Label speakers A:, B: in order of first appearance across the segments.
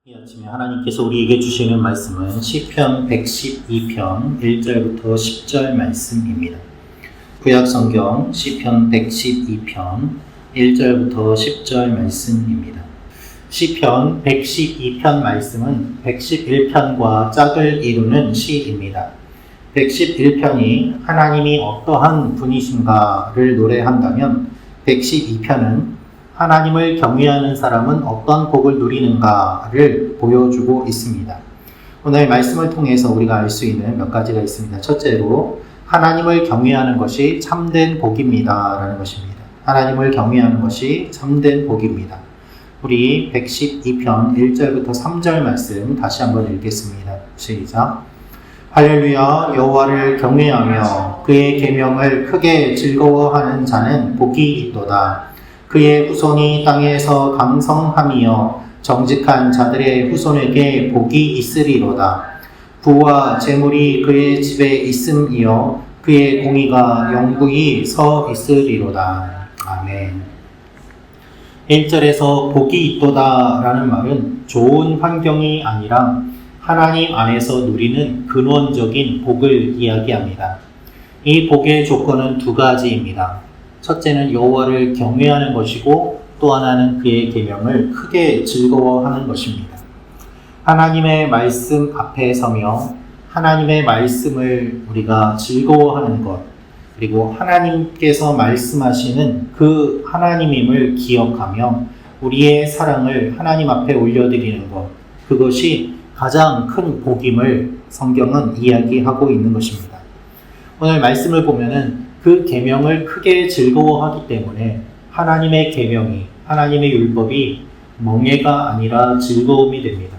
A: 이 아침에 하나님께서 우리에게 주시는 말씀은 시편 112편 1절부터 10절 말씀입니다. 구약성경 시편 112편 1절부터 10절 말씀입니다. 시편 112편 말씀은 111편과 짝을 이루는 시입니다. 111편이 하나님이 어떠한 분이신가를 노래한다면 112편은 하나님을 경외하는 사람은 어떤 복을 누리는가를 보여주고 있습니다. 오늘 말씀을 통해서 우리가 알 수 있는 몇 가지가 있습니다. 첫째로 하나님을 경외하는 것이 참된 복입니다 라는 것입니다. 하나님을 경외하는 것이 참된 복입니다. 우리 112편 1절부터 3절 말씀 다시 한번 읽겠습니다. 시작. 할렐루야. 여호와를 경외하며 그의 계명을 크게 즐거워하는 자는 복이 있도다. 그의 후손이 땅에서 강성함이여 정직한 자들의 후손에게 복이 있으리로다. 부와 재물이 그의 집에 있음이여 그의 공의가 영구히 서 있으리로다. 아멘. 1절에서 복이 있도다 라는 말은 좋은 환경이 아니라 하나님 안에서 누리는 근원적인 복을 이야기합니다. 이 복의 조건은 두 가지입니다. 첫째는 여호와를 경외하는 것이고 또 하나는 그의 계명을 크게 즐거워하는 것입니다. 하나님의 말씀 앞에 서며 하나님의 말씀을 우리가 즐거워하는 것, 그리고 하나님께서 말씀하시는 그 하나님임을 기억하며 우리의 사랑을 하나님 앞에 올려드리는 것, 그것이 가장 큰 복임을 성경은 이야기하고 있는 것입니다. 오늘 말씀을 보면은 그 계명을 크게 즐거워하기 때문에 하나님의 계명이, 하나님의 율법이 멍해가 아니라 즐거움이 됩니다.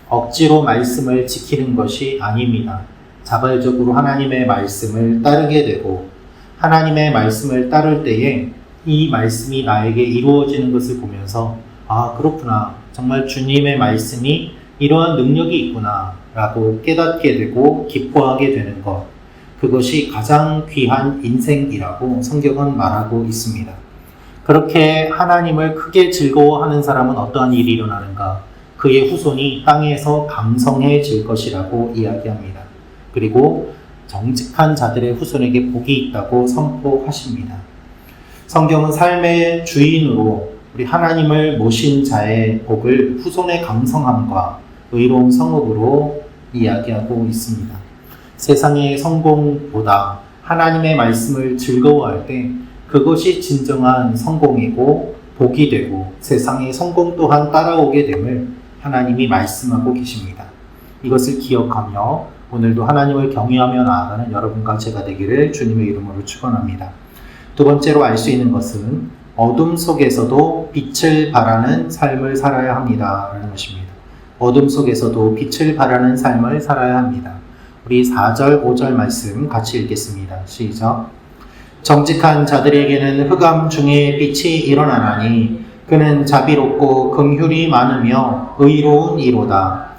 A: 억지로 말씀을 지키는 것이 아닙니다. 자발적으로 하나님의 말씀을 따르게 되고 하나님의 말씀을 따를 때에 이 말씀이 나에게 이루어지는 것을 보면서 아, 그렇구나. 정말 주님의 말씀이 이러한 능력이 있구나 라고 깨닫게 되고 기뻐하게 되는 것. 그것이 가장 귀한 인생이라고 성경은 말하고 있습니다. 그렇게 하나님을 크게 즐거워하는 사람은 어떠한 일이 일어나는가? 그의 후손이 땅에서 강성해질 것이라고 이야기합니다. 그리고 정직한 자들의 후손에게 복이 있다고 선포하십니다. 성경은 삶의 주인으로 우리 하나님을 모신 자의 복을 후손의 강성함과 의로운 성읍으로 이야기하고 있습니다. 세상의 성공보다 하나님의 말씀을 즐거워할 때 그것이 진정한 성공이고 복이 되고 세상의 성공 또한 따라오게 됨을 하나님이 말씀하고 계십니다. 이것을 기억하며 오늘도 하나님을 경외하며 나아가는 여러분과 제가 되기를 주님의 이름으로 축원합니다. 두 번째로 알 수 있는 것은 어둠 속에서도 빛을 발하는 삶을 살아야 합니다 라는 것입니다. 어둠 속에서도 빛을 발하는 삶을 살아야 합니다. 우리 4절, 5절 말씀 같이 읽겠습니다. 시작. 정직한 자들에게는 흑암 중에 빛이 일어나나니 그는 자비롭고 긍휼이 많으며 의로운 이로다.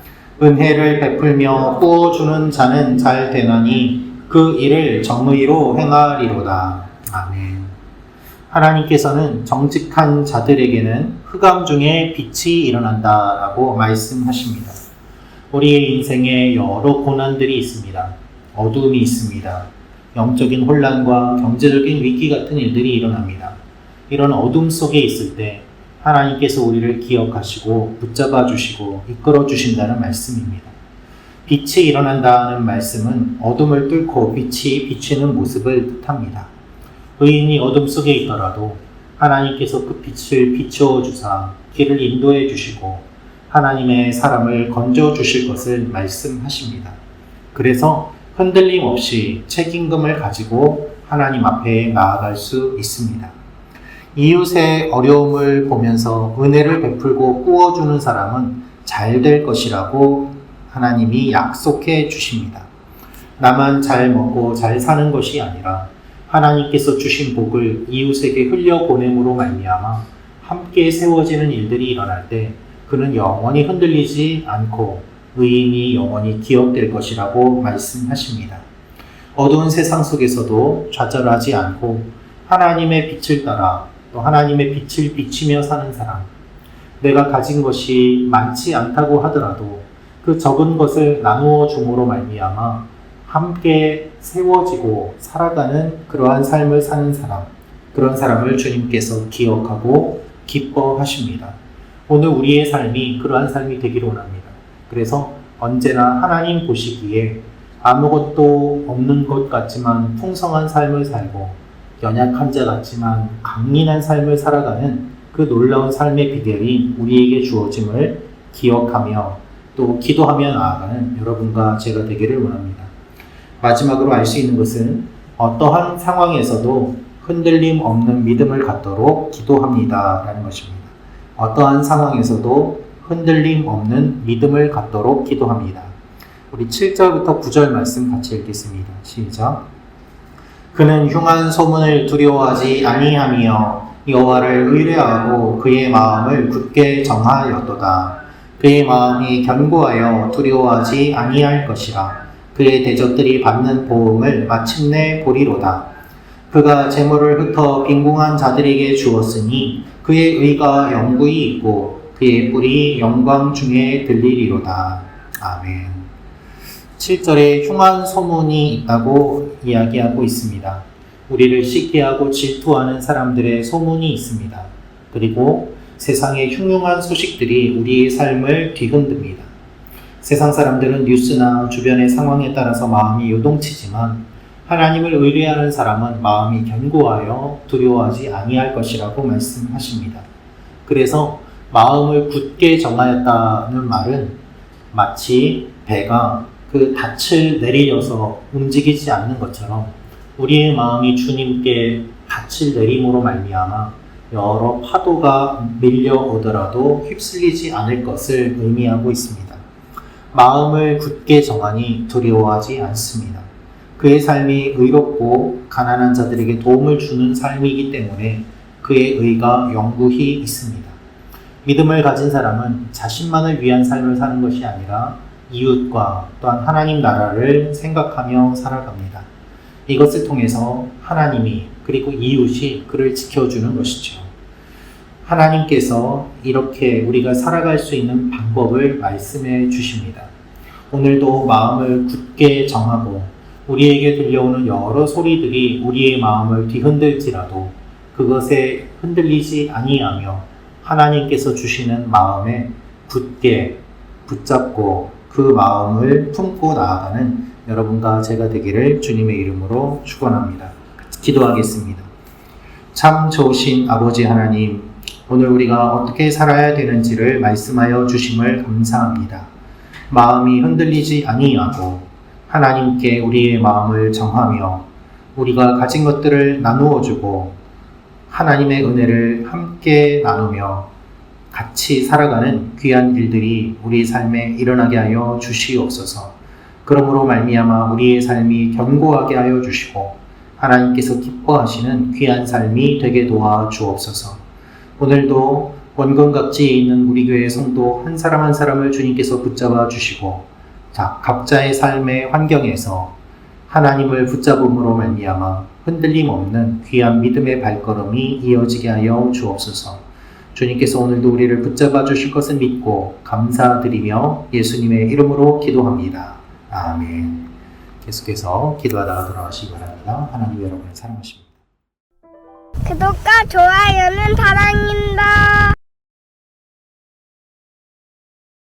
A: 은혜를 베풀며 부어주는 자는 잘 되나니 그 일을 정의로 행하리로다. 아멘. 하나님께서는 정직한 자들에게는 흑암 중에 빛이 일어난다라고 말씀하십니다. 우리의 인생에 여러 고난들이 있습니다. 어둠이 있습니다. 영적인 혼란과 경제적인 위기 같은 일들이 일어납니다. 이런 어둠 속에 있을 때 하나님께서 우리를 기억하시고 붙잡아 주시고 이끌어 주신다는 말씀입니다. 빛이 일어난다는 말씀은 어둠을 뚫고 빛이 비치는 모습을 뜻합니다. 의인이 어둠 속에 있더라도 하나님께서 그 빛을 비추어 주사 길을 인도해 주시고 하나님의 사람을 건져 주실 것을 말씀하십니다. 그래서 흔들림 없이 책임감을 가지고 하나님 앞에 나아갈 수 있습니다. 이웃의 어려움을 보면서 은혜를 베풀고 꾸어주는 사람은 잘 될 것이라고 하나님이 약속해 주십니다. 나만 잘 먹고 잘 사는 것이 아니라 하나님께서 주신 복을 이웃에게 흘려보냄으로 말미암아 함께 세워지는 일들이 일어날 때 그는 영원히 흔들리지 않고 의인이 영원히 기억될 것이라고 말씀하십니다. 어두운 세상 속에서도 좌절하지 않고 하나님의 빛을 따라 또 하나님의 빛을 비치며 사는 사람, 내가 가진 것이 많지 않다고 하더라도 그 적은 것을 나누어 줌으로 말미암아 함께 세워지고 살아가는 그러한 삶을 사는 사람, 그런 사람을 주님께서 기억하고 기뻐하십니다. 오늘 우리의 삶이 그러한 삶이 되기를 원합니다. 그래서 언제나 하나님 보시기에 아무것도 없는 것 같지만 풍성한 삶을 살고 연약한 자 같지만 강인한 삶을 살아가는 그 놀라운 삶의 비결이 우리에게 주어짐을 기억하며 또 기도하며 나아가는 여러분과 제가 되기를 원합니다. 마지막으로 알 수 있는 것은 어떠한 상황에서도 흔들림 없는 믿음을 갖도록 기도합니다 라는 것입니다. 어떠한 상황에서도 흔들림 없는 믿음을 갖도록 기도합니다. 우리 7절부터 9절 말씀 같이 읽겠습니다. 시작. 그는 흉한 소문을 두려워하지 아니하며 여호와를 의뢰하고 그의 마음을 굳게 정하였도다. 그의 마음이 견고하여 두려워하지 아니할 것이라. 그의 대적들이 받는 보응을 마침내 보리로다. 그가 재물을 흩어 빈궁한 자들에게 주었으니 그의 의가 영구히 있고 그의 뿔이 영광 중에 들리리로다. 아멘. 7절에 흉한 소문이 있다고 이야기하고 있습니다. 우리를 시기하고 질투하는 사람들의 소문이 있습니다. 그리고 세상의 흉흉한 소식들이 우리의 삶을 뒤흔듭니다. 세상 사람들은 뉴스나 주변의 상황에 따라서 마음이 요동치지만 하나님을 의뢰하는 사람은 마음이 견고하여 두려워하지 아니할 것이라고 말씀하십니다. 그래서 마음을 굳게 정하였다는 말은 마치 배가 그 닻을 내리려서 움직이지 않는 것처럼 우리의 마음이 주님께 닻을 내림으로 말미암아 여러 파도가 밀려오더라도 휩쓸리지 않을 것을 의미하고 있습니다. 마음을 굳게 정하니 두려워하지 않습니다. 그의 삶이 의롭고 가난한 자들에게 도움을 주는 삶이기 때문에 그의 의가 영구히 있습니다. 믿음을 가진 사람은 자신만을 위한 삶을 사는 것이 아니라 이웃과 또한 하나님 나라를 생각하며 살아갑니다. 이것을 통해서 하나님이 그리고 이웃이 그를 지켜주는 것이죠. 하나님께서 이렇게 우리가 살아갈 수 있는 방법을 말씀해 주십니다. 오늘도 마음을 굳게 정하고 우리에게 들려오는 여러 소리들이 우리의 마음을 뒤흔들지라도 그것에 흔들리지 아니하며 하나님께서 주시는 마음에 굳게 붙잡고 그 마음을 품고 나아가는 여러분과 제가 되기를 주님의 이름으로 축원합니다. 기도하겠습니다. 참 좋으신 아버지 하나님, 오늘 우리가 어떻게 살아야 되는지를 말씀하여 주심을 감사합니다. 마음이 흔들리지 아니하고 하나님께 우리의 마음을 정하며 우리가 가진 것들을 나누어 주고 하나님의 은혜를 함께 나누며 같이 살아가는 귀한 일들이 우리 삶에 일어나게 하여 주시옵소서. 그러므로 말미암아 우리의 삶이 견고하게 하여 주시고 하나님께서 기뻐하시는 귀한 삶이 되게 도와 주옵소서. 오늘도 원근각지에 있는 우리 교회 성도 한 사람 한 사람을 주님께서 붙잡아 주시고 각자의 삶의 환경에서 하나님을 붙잡음으로 말미암아 흔들림 없는 귀한 믿음의 발걸음이 이어지게 하여 주옵소서. 주님께서 오늘도 우리를 붙잡아 주실 것을 믿고 감사드리며 예수님의 이름으로 기도합니다. 아멘. 계속해서 기도하다가 돌아가시기 바랍니다. 하나님 여러분을 사랑하십니다.
B: 구독과 좋아요는 사랑입니다.